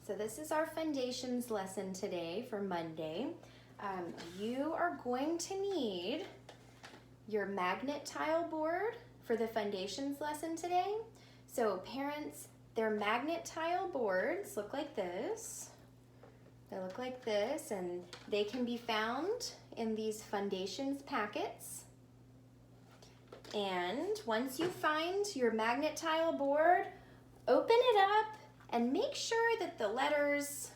So this is our Fundations lesson today for Monday. You are going to need your magnet tile board for the Fundations lesson today. So parents, their magnet tile boards look like this. They look like this, and they can be found in these Fundations packets. And once you find your magnet tile board, open it up and make sure that the letters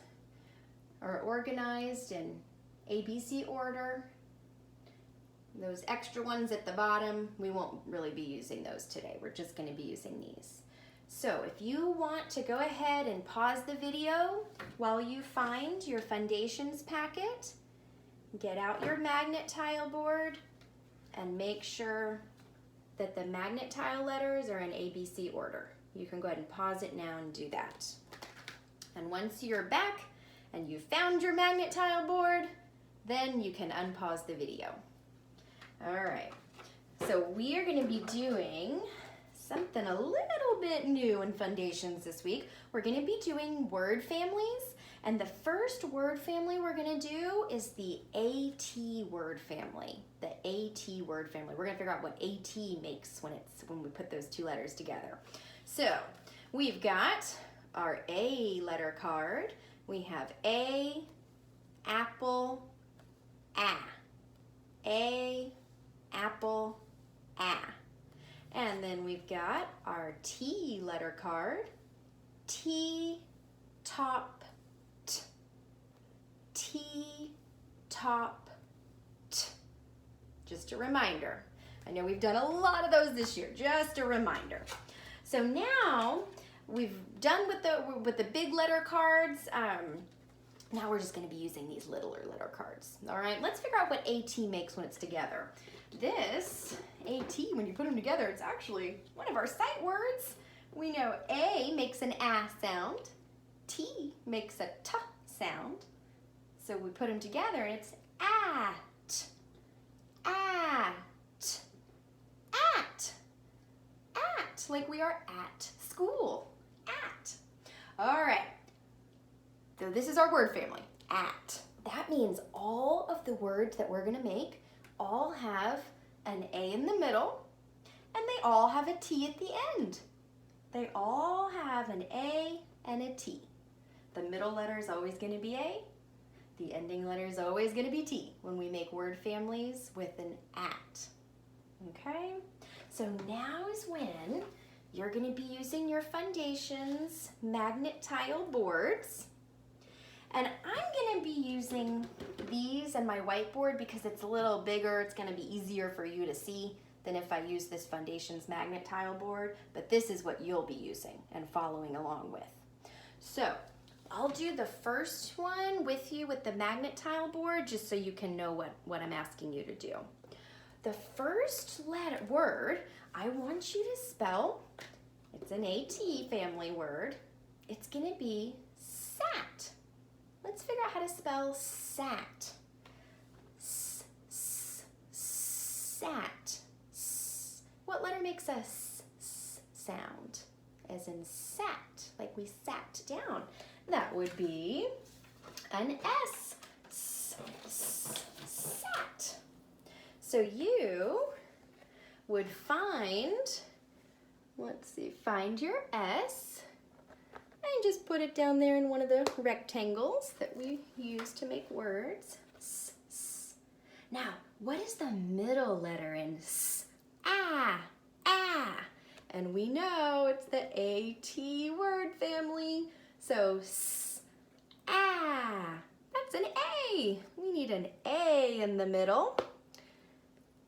are organized in ABC order. Those extra ones at the bottom, we won't really be using those today. We're just going to be using these. So if you want to go ahead and pause the video while you find your Fundations packet, get out your magnet tile board and make sure that the magnet tile letters are in ABC order. You can go ahead and pause it now and do that. And once you're back and you found your magnet tile board, then you can unpause the video. All right, so we are going to be doing something a little bit new in Fundations this week. We're going to be doing word families, and the first word family we're going to do is the AT word family. The AT word family. We're going to figure out what AT makes when we put those two letters together. So we've got our A letter card. We have A, apple, A, apple, And then we've got our T letter card. T, top, t. T, top, t. Just a reminder. I know we've done a lot of those this year. Just a reminder. So now we've done with the big letter cards. Now we're just going to be using these littler letter cards. All right, let's figure out what AT makes when it's together. This AT, when you put them together, it's actually one of our sight words. We know A makes an A sound. T makes a T sound. So we put them together and it's at, at, at, at, like we are at school, at. All right, so this is our word family, at. That means all of the words that we're gonna make all have an A in the middle, and they all have a T at the end. They all have an A and a T. The middle letter is always gonna be A. The ending letter is always gonna be T when we make word families with an at. Okay? So now is when you're gonna be using your Fundations magnet tile boards. And I'm gonna be using these and my whiteboard because it's a little bigger. It's gonna be easier for you to see than if I use this Fundations magnet tile board, but this is what you'll be using and following along with. So I'll do the first one with you with the magnet tile board just so you can know what I'm asking you to do. The first word I want you to spell, it's an AT family word, it's gonna be sat. Let's figure out how to spell sat. Sat. What letter makes a s sound? As in sat, like we sat down. That would be an S. Sat. So you would find, find your S and just put it down there in one of the rectangles that we use to make words. Now, what is the middle letter in S? And we know it's the AT word family. So that's an A. We need an A in the middle.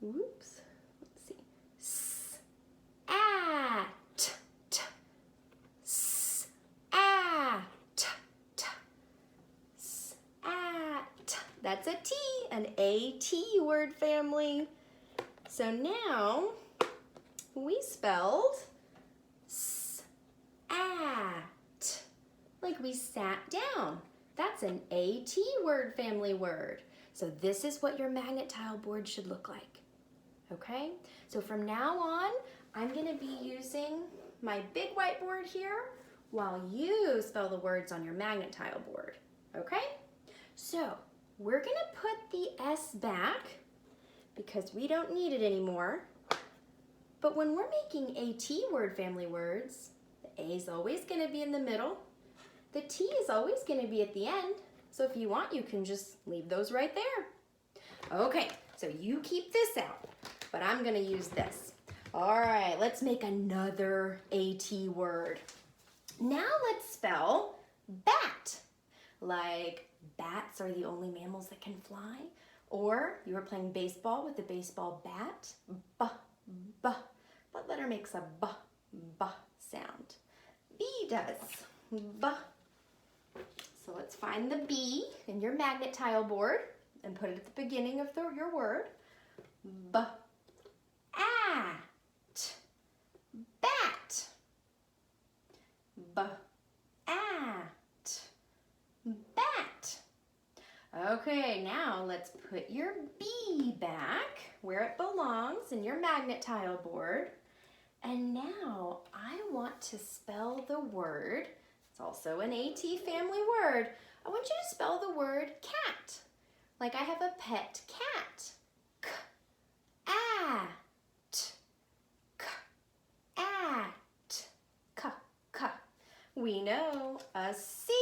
Whoops. Let's see. That's a T, an AT word family. So now we spelled sat, like we sat down. That's an AT word family word. So this is what your magnet tile board should look like. Okay? So from now on, I'm gonna be using my big whiteboard here while you spell the words on your magnet tile board, okay? So we're gonna put the S back because we don't need it anymore. But when we're making AT word family words, the A is always gonna be in the middle. The T is always gonna be at the end. So if you want, you can just leave those right there. Okay, so you keep this out, but I'm gonna use this. All right, let's make another AT word. Now let's spell bat. Like bats are the only mammals that can fly. Or you were playing baseball with a baseball bat. B. What letter makes a b sound? B does. B. So let's find the B in your magnet tile board and put it at the beginning of your word. B-at. Bat. B-at. Bat. Okay, now let's put your B back where it belongs in your magnet tile board. And now I want to spell the word, it's also an AT family word. I want you to spell the word cat. Like I have a pet cat. K-at. K-at. K. We know a C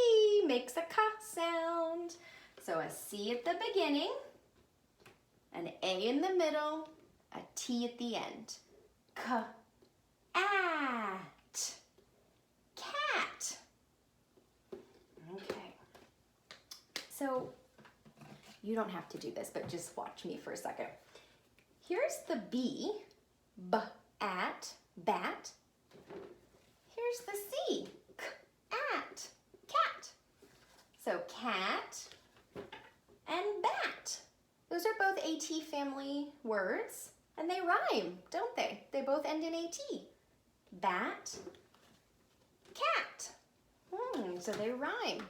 makes a K sound. So a C at the beginning, an A in the middle, a T at the end. K-at. Cat. Okay. So you don't have to do this, but just watch me for a second. Here's the B, B-at, bat. Here's the C, K-at, cat. So cat and bat. Those are both AT family words, and they rhyme, don't they? They both end in AT. Bat, cat. So they rhyme.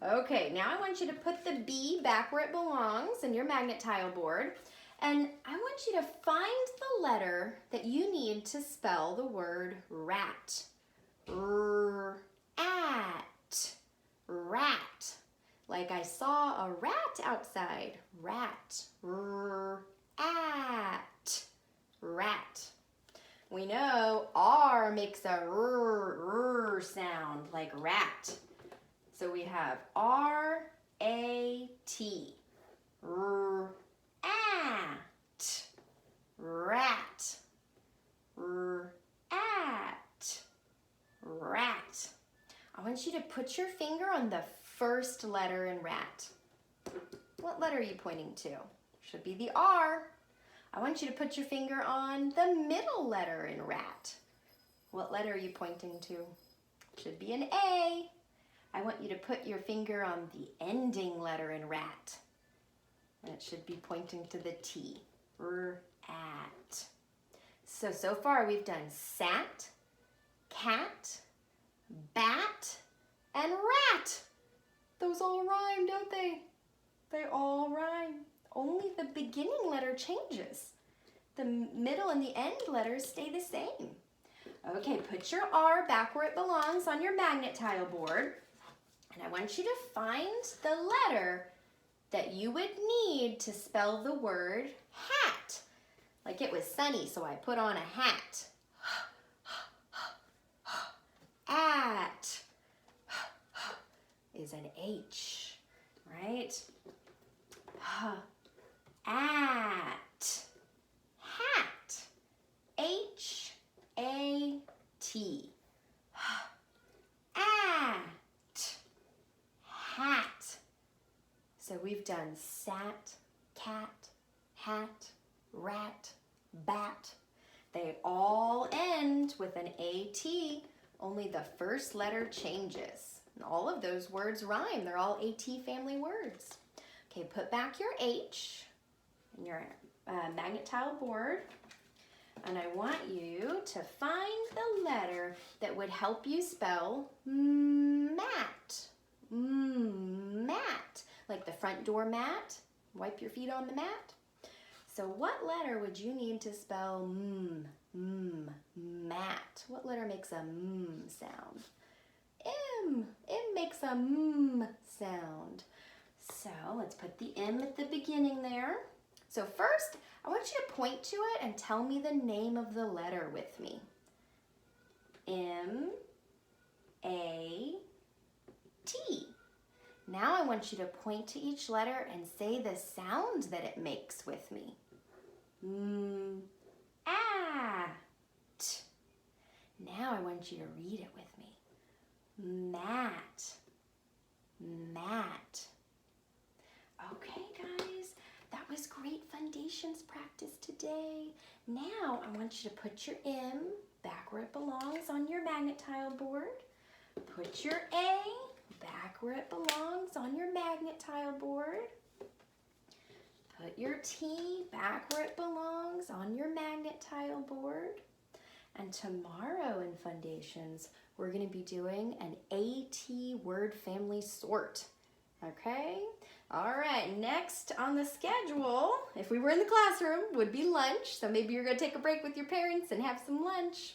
Okay, now I want you to put the B back where it belongs in your magnet tile board, and I want you to find the letter that you need to spell the word rat. R-at, rat. Like I saw a rat outside. Rat. R-at, rat. We know R makes a r sound like rat. So we have R-A-T. R-at, rat. R-at, rat. I want you to put your finger on the first letter in rat. What letter are you pointing to? Should be the R. I want you to put your finger on the middle letter in rat. What letter are you pointing to? Should be an A. I want you to put your finger on the ending letter in rat. And it should be pointing to the T. R-at. So far we've done sat, cat, bat, and rat. Those all rhyme, don't they? They all rhyme. Only the beginning letter changes. The middle and the end letters stay the same. Okay, put your R back where it belongs on your magnet tile board. And I want you to find the letter that you would need to spell the word hat. Like it was sunny, so I put on a hat. At is an H, right? At, hat, H-A-T. At, hat. So we've done sat, cat, hat, rat, bat. They all end with an A-T, only the first letter changes. And all of those words rhyme. They're all AT family words. Okay, put back your H in your magnet tile board. And I want you to find the letter that would help you spell mat. Mat. Like the front door mat. Wipe your feet on the mat. So what letter would you need to spell mat? What letter makes a sound? makes a mm sound. So let's put the M at the beginning there. So first, I want you to point to it and tell me the name of the letter with me. M-A-T. Now I want you to point to each letter and say the sound that it makes with me. At. Now I want you to read it with me. Mat. Mat. Okay, guys, that was great Fundations practice today. Now I want you to put your M back where it belongs on your magnet tile board. Put your A back where it belongs on your magnet tile board. Put your T back where it belongs on your magnet tile board. And tomorrow in Fundations, we're going to be doing an AT word family sort. Okay? All right, next on the schedule, if we were in the classroom, would be lunch. So maybe you're going to take a break with your parents and have some lunch.